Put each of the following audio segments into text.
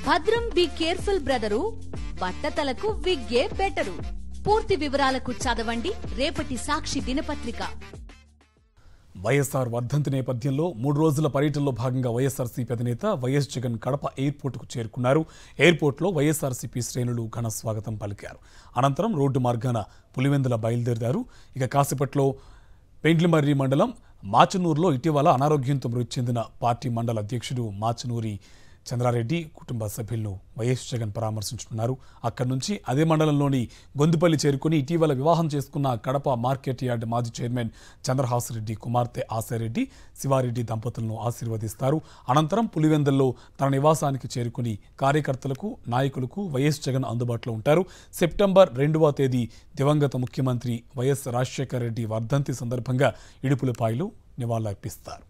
భద్రం be careful brother, బట్టతలకు విగ్గే better. పూర్తి వివరాలకు చదవండి రేపటి సాక్షి దినపత్రిక. వైఎస్ఆర్ వర్ధంతి నేపథ్యంలో 3 రోజుల పర్యటనలో భాగంగా వైఎస్ఆర్సీపీ అధినేత వైఎస్ జగన్ కడప ఎయిర్పోర్టుకు చేరుకున్నారు. ఎయిర్పోర్టులో వైఎస్ఆర్సీపీ శ్రేణులు ఘన స్వాగతం పలికారు. అనంతరం రోడ్డు మార్గాన పులివెందుల బయలుదేరారు. ఇక కాసేపట్లో పెండ్లిమర్రి మండలం మాచనూరులో ఇటీవల అనారోగ్యంతో మృతి చెందిన పార్టీ మండల అధ్యక్షుడు మాచనూరి చంద్రారెడ్డి కుటుంబ సభ్యులను వైఎస్ జగన్ పరామర్శించుకున్నారు. అక్కడి నుంచి అదే మండలంలోని గొందుపల్లి చేరుకుని ఇటీవల వివాహం చేసుకున్న కడప మార్కెట్ యార్డ్ మాజీ చైర్మన్ చంద్రహాసరెడ్డి కుమార్తె ఆశారెడ్డి, శివారెడ్డి దంపతులను ఆశీర్వదిస్తారు. అనంతరం పులివెందుల్లో తన నివాసానికి చేరుకుని కార్యకర్తలకు, నాయకులకు వైఎస్ జగన్ అందుబాటులో ఉంటారు. సెప్టెంబర్ 2వ తేదీ దివంగత ముఖ్యమంత్రి వైఎస్ రాజశేఖర రెడ్డి వర్ధంతి సందర్భంగా ఇడుపులపాయలో నివాళులర్పిస్తారు.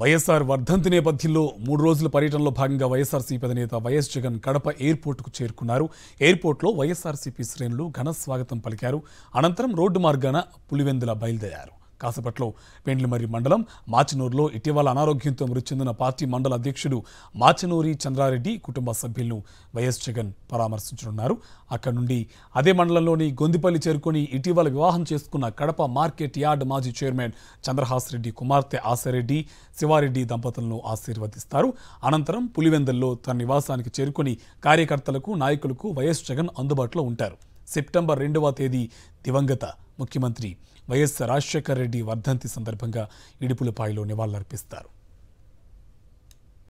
వైఎస్ఆర్ వర్ధంతి నేపథ్యంలో 3 రోజుల పర్యటనలో భాగంగా వైఎస్ఆర్సీపీ అధినేత వైఎస్ జగన్ కడప ఎయిర్పోర్టుకు చేరుకున్నారు. ఎయిర్పోర్టులో వైఎస్ఆర్సీపీ శ్రేణులు ఘన స్వాగతం పలికారు. అనంతరం రోడ్డు మార్గాన పులివెందుల బయలుదేరారు. కాసేపట్లో పెండ్లిమర్రి మండలం మాచనూరులో ఇటీవల అనారోగ్యంతో మృతి చెందిన పార్టీ మండల అధ్యక్షుడు మాచనూరి చంద్రారెడ్డి కుటుంబ సభ్యులను వైఎస్ జగన్ పరామర్శించనున్నారు. అక్కడి నుండి అదే మండలంలోని గొందిపల్లి చేరుకుని ఇటీవల వివాహం చేసుకున్న కడప మార్కెట్ యార్డ్ మాజీ చైర్మన్ చంద్రహాసరెడ్డి కుమార్తె ఆశారెడ్డి, శివారెడ్డి దంపతులను ఆశీర్వదిస్తారు. అనంతరం పులివెందుల్లో తన నివాసానికి చేరుకుని కార్యకర్తలకు, నాయకులకు వైఎస్ జగన్ అందుబాటులో ఉంటారు. సెప్టెంబర్ 2వ తేదీ దివంగత ముఖ్యమంత్రి వైఎస్ రాజశేఖర రెడ్డి వర్ధంతి సందర్భంగా ఇడుపులపాయలో నివాళులర్పిస్తారు.